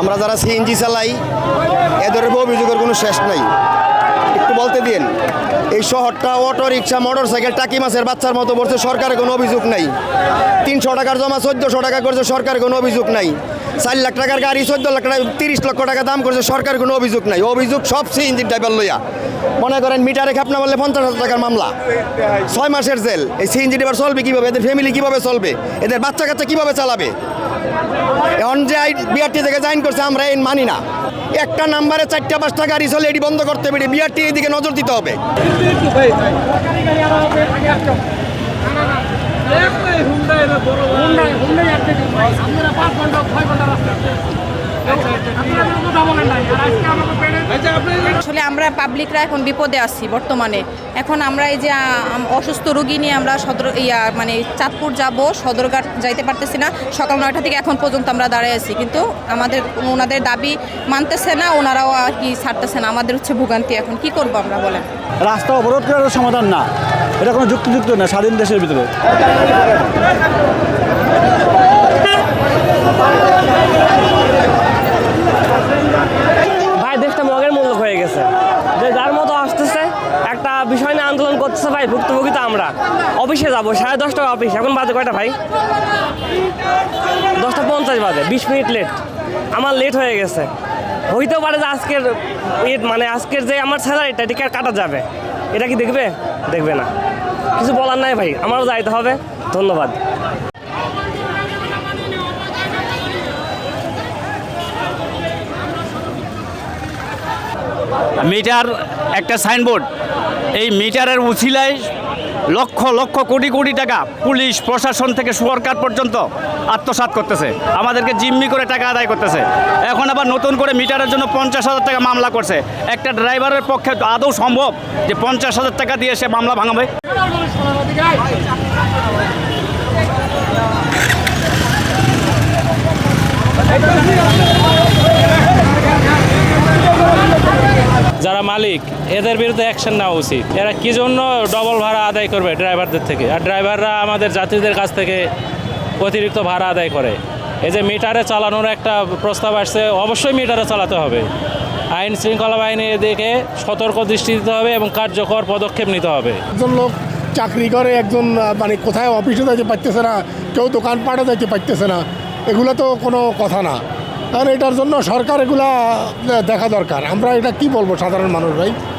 আমরা যারা সিএনজি চালাই এদের অভিযোগের কোনো শেষ নাই। একটু বলতে দিন, এই শহরটা অটো রিক্সা মোটর সাইকেল টাকি মাছের বাচ্চার মতো পড়ছে, সরকারের কোনো অভিযোগ নাই। 300 টাকার জমা 1400 টাকা করছে, সরকারের কোনো অভিযোগ নাই। 4 লাখ টাকার গাড়ি 14 লাখ টাকা 30 লক্ষ টাকা দাম করছে, সরকারের কোনো অভিযোগ নাই। অভিযোগ সব সিএনজি ড্রাইভার লইয়া। মনে করেন মিটারে খাপ না বললে 50,000 টাকার মামলা, 6 মাসের জেল। এই সিএনজি ড্রাইভার চলবে কীভাবে? এদের ফ্যামিলি কীভাবে চলবে? এদের বাচ্চা কাচ্চা কীভাবে চালাবে? এখন যে বিআরটি থেকে জয়েন করছে আমরা এই মানি না। একটা নাম্বারে 4টা-5টা গাড়ি চলে, এটি বন্ধ করতে হবে। বিআরটি এদিকে নজর দিতে হবে। আসলে আমরা পাবলিকরা এখন বিপদে আছি বর্তমানে। এখন আমরা এই যে অসুস্থ রোগী নিয়ে আমরা মানে চাঁদপুর যাব, সদরঘাট যাইতে পারতেছি না। সকাল 9টা থেকে এখন পর্যন্ত আমরা দাঁড়ায় আছি, কিন্তু ওনাদের দাবি মানতেছে না, ওনারাও আর কি ছাড়তেছে না। আমাদের হচ্ছে ভোগান্তি। এখন কি করবো আমরা বলেন? রাস্তা অবরোধ করার সমাধান না, এটা কোনো যুক্তিযুক্ত না স্বাধীন দেশের ভিতরে। ভাই দেশটা মগের মূল্য হয়ে গেছে, যে যার মতো আসতেছে একটা বিষয় নিয়ে আন্দোলন করতেছে। ভাই ভুক্তভোগী তো আমরা। অফিসে যাবো 10:30 অফিস, এখন বাজে কয়টা ভাই? 10:50 বাজে, 20 মিনিট লেট। আমার লেট হয়ে গেছে। হইতেও পারে যে আজকের যে আমার স্যালারিটা এটা কাটা যাবে, এটা কি দেখবে? দেখবে না। কিছু বলার নাই ভাই, আমারও যাইতে হবে। ধন্যবাদ। মিটার একটা সাইনবোর্ড, এই মিটারের উছিলায় লক্ষ লক্ষ কোটি কোটি টাকা পুলিশ প্রশাসন থেকে সরকার পর্যন্ত আত্মসাৎ করতেছে, আমাদেরকে জিম্মি করে টাকা আদায় করতেছে। এখন আবার নতুন করে মিটারের জন্য 50,000 টাকা মামলা করছে। একটা ড্রাইভারের পক্ষে আদৌ সম্ভব যে 50,000 টাকা দিয়ে সে মামলা ভাঙাবে? যারা মালিক এদের বিরুদ্ধে অ্যাকশন নেওয়া উচিত। এরা কি জন্য ডবল ভাড়া আদায় করবে ড্রাইভারদের থেকে? আর ড্রাইভাররা আমাদের যাত্রীদের কাছ থেকে অতিরিক্ত ভাড়া আদায় করে। এই যে মিটারে চালানোর একটা প্রস্তাব আসছে, অবশ্যই মিটারে চালাতে হবে। আইন শৃঙ্খলা বাহিনী এদিকে সতর্ক দৃষ্টি দিতে হবে এবং কার্যকর পদক্ষেপ নিতে হবে। একজন লোক চাকরি করে, একজন মানে কোথায় অফিসে যাইতে পারতেছে না, কেউ দোকানপাটে যাইতে পারতেছে না, এগুলো তো কোনো কথা না। কারণ এটার জন্য সরকার এগুলা দেখা দরকার। আমরা এটা কি বলবো সাধারণ মানুষ ভাই?